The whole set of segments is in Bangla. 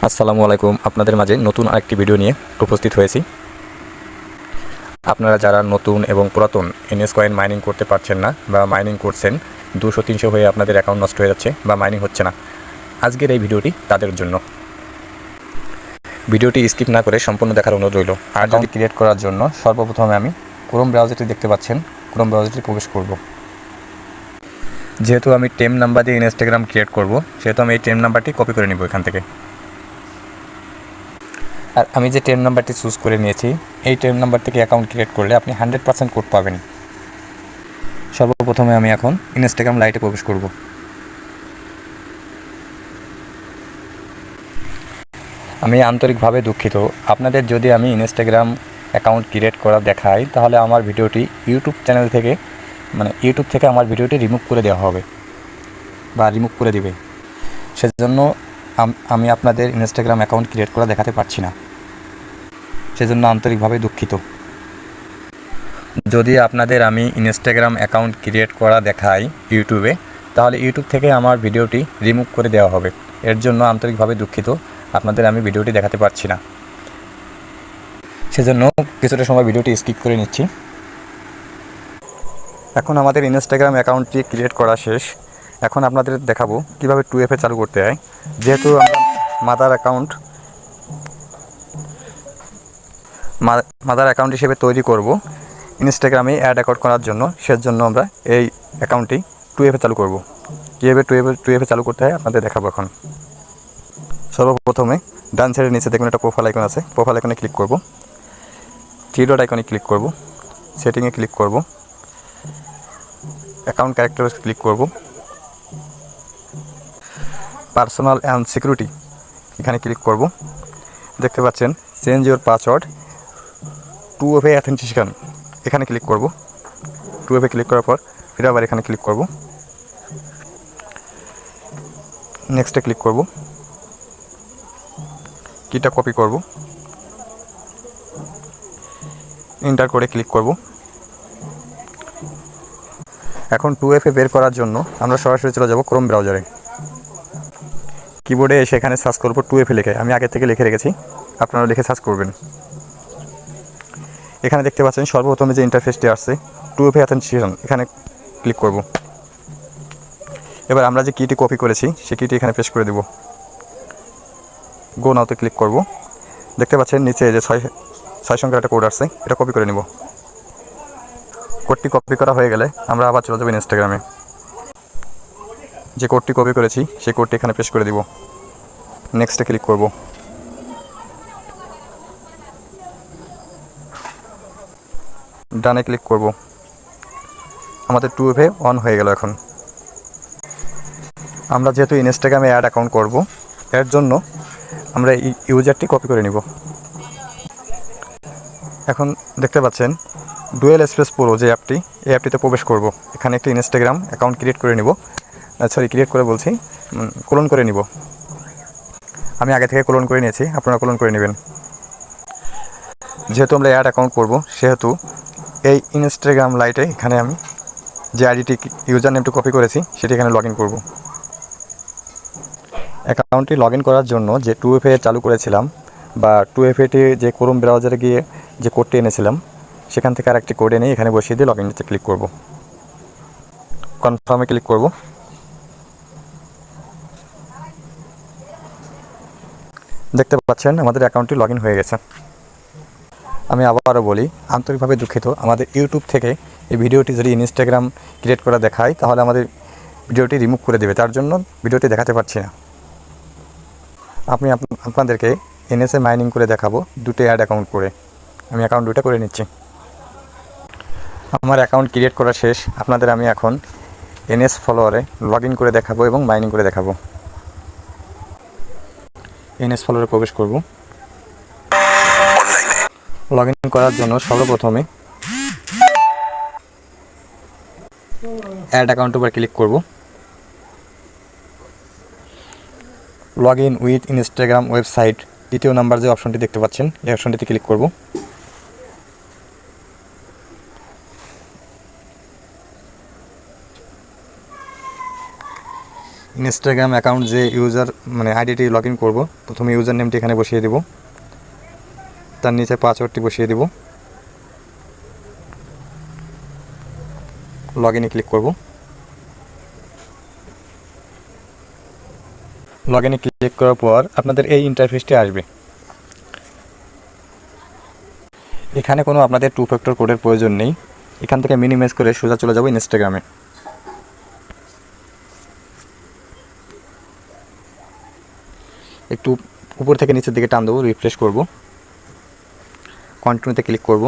আসসালামু আলাইকুম। আপনাদের মাঝে নতুন আরেকটি ভিডিও নিয়ে উপস্থিত হয়েছি। আপনারা যারা নতুন এবং পুরাতন এনএস কয়েন মাইনিং করতে পারছেন না বা মাইনিং করছেন 200-300 হয়ে আপনাদের অ্যাকাউন্ট নষ্ট হয়ে যাচ্ছে বা মাইনিং হচ্ছে না, আজকের এই ভিডিওটি তাদের জন্য। ভিডিওটি স্কিপ না করে সম্পূর্ণ দেখার অনুরোধ রইল। অ্যাকাউন্ট ক্রিয়েট করার জন্য সর্বপ্রথমে আমি ক্রোম ব্রাউজারটি দেখতে পাচ্ছেন, ক্রোম ব্রাউজারটি প্রবেশ করব। যেহেতু আমি টেম নাম্বার দিয়ে ইনস্টাগ্রাম ক্রিয়েট করব, সেহেতু আমি এই টেম নাম্বারটি কপি করে নিব এখান থেকে। আর আমি যে টেম নাম্বারটি চুজ করে নিয়েছি, এই টেম নাম্বার থেকে অ্যাকাউন্ট ক্রিয়েট করলে আপনি 100% কোড পাবেন। সর্বপ্রথমে আমি এখন ইনস্টাগ্রাম লাইটে প্রবেশ করব। আমি আন্তরিকভাবে দুঃখিত, আপনাদের যদি আমি ইনস্টাগ্রাম অ্যাকাউন্ট ক্রিয়েট করা দেখাই, তাহলে আমার ভিডিওটি ইউটিউব চ্যানেল থেকে ইউটিউব থেকে আমার ভিডিওটি রিমুভ করে দেওয়া হবে বা রিমুভ করে দিবে। সেজন্য আমি আপনাদের ইনস্টাগ্রাম অ্যাকাউন্ট ক্রিয়েট করা দেখাতে পারছি না, সেজন্য আন্তরিকভাবে দুঃখিত। যদি আপনাদের আমি ইনস্টাগ্রাম অ্যাকাউন্ট ক্রিয়েট করা দেখাই ইউটিউবে, তাহলে ইউটিউব থেকে আমার ভিডিওটি রিমুভ করে দেওয়া হবে। এর জন্য আন্তরিকভাবে দুঃখিত, আপনাদের আমি ভিডিওটি দেখাতে পারছি না। সেজন্য কিছুটা সময় ভিডিওটি স্কিপ করে নিচ্ছি। এখন আমাদের ইনস্টাগ্রাম অ্যাকাউন্টটি ক্রিয়েট করা শেষ। এখন আপনাদের দেখাবো কীভাবে 2FA চালু করতে হয়। যেহেতু আমরা মাদার অ্যাকাউন্ট হিসেবে তৈরি করব ইনস্টাগ্রামে অ্যাড অ্যাকাউন্ট করার জন্য, সেজন্য আমরা এই অ্যাকাউন্টটি 2FA চালু করব। কীভাবে 2FA চালু করতে হয় আপনাদের দেখাবো এখন। সর্বপ্রথমে ডান সাইডের নিচে দেখুন একটা প্রোফাইল আইকন আছে, প্রোফাইল আইকনে ক্লিক করব, থ্রি ডট আইকনে ক্লিক করব, সেটিংয়ে ক্লিক করব, অ্যাকাউন্ট ক্যারেক্টারে ক্লিক করব, পার্সোনাল অ্যান্ড সিকিউরিটি এখানে ক্লিক করব। দেখতে পাচ্ছেন change your password 2FA authentication, এখানে ক্লিক করব। 2FA ক্লিক করার পর ফির আবার এখানে ক্লিক করব, নেক্সটে ক্লিক করব, কিটা কপি করব, এন্টার করে ক্লিক করব। এখন 2FA বের করার জন্য আমরা সরাসরি চলে যাব ক্রোম ব্রাউজারে। কিবোর্ডে এসে এখানে সার্চ করব 2FA লিখে, আমি আগে থেকে লিখে রেখেছি, আপনারা লিখে সার্চ করবেন। এখানে দেখতে পাচ্ছেন সর্বপ্রথমে যে ইন্টারফেসটি আসছে 2FA অথেন্টিকেশন, এখানে ক্লিক করব। এবার আমরা যে কিটি কপি করেছি সেই কিটি এখানে পেস্ট করে দেব। গো নাওতে ক্লিক করব। দেখতে পাচ্ছেন নিচে যে 6 সংখ্যার একটা কোড আসছে, এটা কপি করে নিব। কোডটি কপি করা হয়ে গেলে আমরা আবার চলে যাব ইনস্টাগ্রামে। যে কোডটি কপি করেছি সেই কোডটি এখানে পেস্ট করে দিব। নেক্সটে ক্লিক করব। ডানে ক্লিক করব। আমাদের 2FA অন হয়ে গেল। এখন আমরা যেহেতু ইনস্টাগ্রামে অ্যাড অ্যাকাউন্ট করব, এর জন্য আমরা এই ইউজারটি কপি করে নিব। এখন দেখতে পাচ্ছেন ডুয়েল স্পেস প্রো যে অ্যাপটি, এই অ্যাপটিতে প্রবেশ করব। এখানে একটি ইনস্টাগ্রাম অ্যাকাউন্ট ক্রিয়েট করে নিব, ক্রিয়েট করে বলছি, ক্লোন করে নিব। আমি আগে থেকে ক্লোন করে নিয়েছি, আপনারা ক্লোন করে নেবেন। যেহেতু আমরা অ্যাড অ্যাকাউন্ট করব, সেহেতু এই ইনস্টাগ্রাম লাইটে এখানে আমি যে আইডিটি ইউজার নেমটি কপি করেছি সেটি এখানে লগ ইন করব। অ্যাকাউন্টটি লগ ইন করার জন্য যে 2FA চালু করেছিলাম বা 2FAটি যে ক্রোম ব্রাউজারে গিয়ে যে কোডটি এনেছিলাম, সেখান থেকে আরেকটি কোড এনে এখানে বসিয়ে দিয়ে লগ ইনতে ক্লিক করব। কনফার্মে ক্লিক করব। দেখতে পাচ্ছেন আমাদের অ্যাকাউন্টটি লগ ইন হয়ে গেছে। আমি আবারও বলি, আন্তরিকভাবে দুঃখিত, আমাদের ইউটিউব থেকে এই ভিডিওটি যদি ইনস্টাগ্রাম ক্রিয়েট করা দেখায়, তাহলে আমাদের ভিডিওটি রিমুভ করে দেবে, তার জন্য ভিডিওটি দেখাতে পারছি না। আমি আপনাদেরকে এনএসএ মাইনিং করে দেখাবো দুটো অ্যাড অ্যাকাউন্ট করে। আমি অ্যাকাউন্ট দুটো করে নিচ্ছি। আমার অ্যাকাউন্ট ক্রিয়েট করা শেষ। আপনাদের আমি এখন এনএস ফলোয়ারে লগ ইন করে দেখাবো এবং মাইনিং করে দেখাবো। এনএস ফলোয়ারে প্রবেশ করব। লগ ইন করার জন্য সর্বপ্রথমে অ্যাড অ্যাকাউন্টের উপর ক্লিক করব। Log in with Instagram website দ্বিতীয় নাম্বার যে অপশনটি দেখতে পাচ্ছেন, এই অপশনটিতে ক্লিক করব। ইনস্টাগ্রাম অ্যাকাউন্ট যে ইউজার মানে আইডিটি লগ ইন করবো, প্রথমে ইউজার নেমটি এখানে বসিয়ে দেব, তার নিচে পাসওয়ার্ডটি বসিয়ে দেব, লগ ইনে ক্লিক করব। লগ ইনে ক্লিক করার পর আপনাদের এই ইন্টারফেসটি আসবে। এখানে কোনো আপনাদের 2 ফ্যাক্টর কোডের প্রয়োজন নেই। এখান থেকে মিনিমাইজ করে সোজা চলে যাব ইনস্টাগ্রামে। একটু উপর থেকে নিচের দিকে টান দেবো, রিফ্রেশ করব, কন্টিনিউতে ক্লিক করব।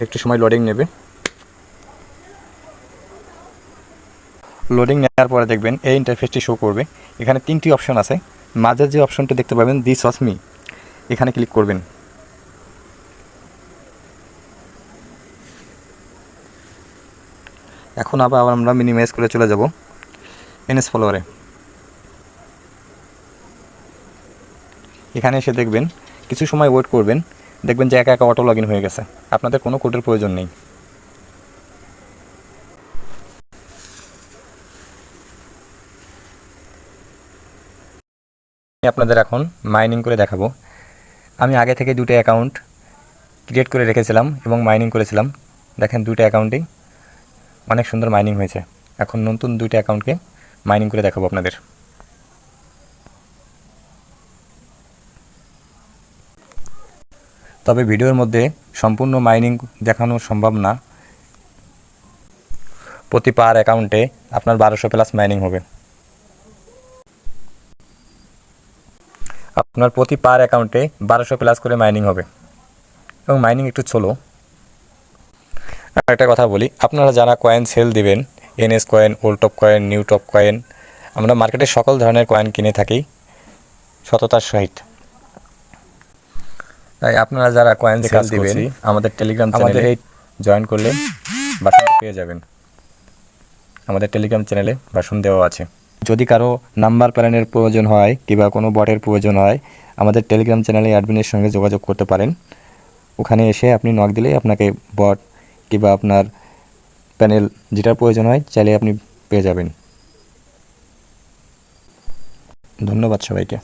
একটু সময় লোডিং নেবে। লোডিং নেওয়ার পরে দেখবেন এই ইন্টারফেসটি শো করবে। এখানে 3টি অপশন আছে। মাঝের যে অপশনটি দেখতে পাবেন দিস ওয়াজ মি, এখানে ক্লিক করবেন। এখন আবার আমরা মিনিমাইজ করে চলে যাব এনএস ফলোয়ারে। এখানে এসে দেখবেন, কিছু সময় ওয়েট করবেন, দেখবেন যে একা একা অটো লগ ইন হয়ে গেছে, আপনাদের কোনো কোডের প্রয়োজন নেই। আপনাদের এখন মাইনিং করে দেখাবো। আমি আগে থেকে 2টা অ্যাকাউন্ট ক্রিয়েট করে রেখেছিলাম এবং মাইনিং করেছিলাম। দেখেন 2টা অ্যাকাউন্টেই অনেক সুন্দর মাইনিং হয়েছে। এখন নতুন 2টা অ্যাকাউন্টকে মাইনিং করে দেখাবো আপনাদের। তবে ভিডিওর মধ্যে সম্পূর্ণ মাইনিং দেখানো সম্ভব না। প্রতি পার অ্যাকাউন্টে আপনার 1200 প্লাস মাইনিং হবে। আপনার প্রতি পার অ্যাকাউন্টে 1200 প্লাস করে মাইনিং হবে এবং মাইনিং একটু স্লো। আর একটা কথা বলি, আপনারা যারা কয়েন সেল দিবেন, NS coin, old top coin, new top coin, আমরা মার্কেটে সকল ধরনের কয়েন কিনে থাকি সততার সহিত। তাই আপনারা যারা কয়েন সেল দিবেন, আমাদের টেলিগ্রাম চ্যানেলে জয়েন করলে ভার্সন পেয়ে যাবেন। আমাদের টেলিগ্রাম চ্যানেলে ভার্সন দেওয়া আছে। যদি কারো নাম্বার প্ল্যানের প্রয়োজন হয় কিংবা কোনো বটের প্রয়োজন হয়, আমাদের টেলিগ্রাম চ্যানেলে অ্যাডমিনের সঙ্গে যোগাযোগ করতে পারেন। ওখানে এসে আপনি নক দিলেই আপনাকে বট কিংবা আপনার প্যানেল যেটার প্রয়োজন হয় চাইলে আপনি পেয়ে যাবেন। ধন্যবাদ সবাইকে।